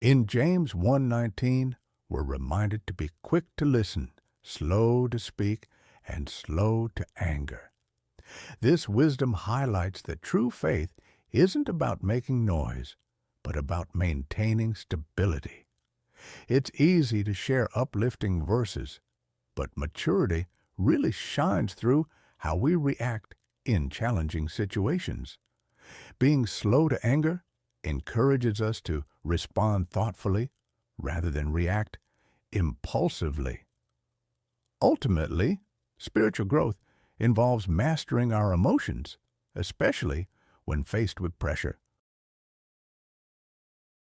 In James 1:19, we're reminded to be quick to listen, slow to speak, and slow to anger. This wisdom highlights that true faith isn't about making noise, but about maintaining stability. It's easy to share uplifting verses, but maturity really shines through how we react in challenging situations. Being slow to anger encourages us to respond thoughtfully rather than react impulsively. Ultimately, spiritual growth involves mastering our emotions, especially when faced with pressure.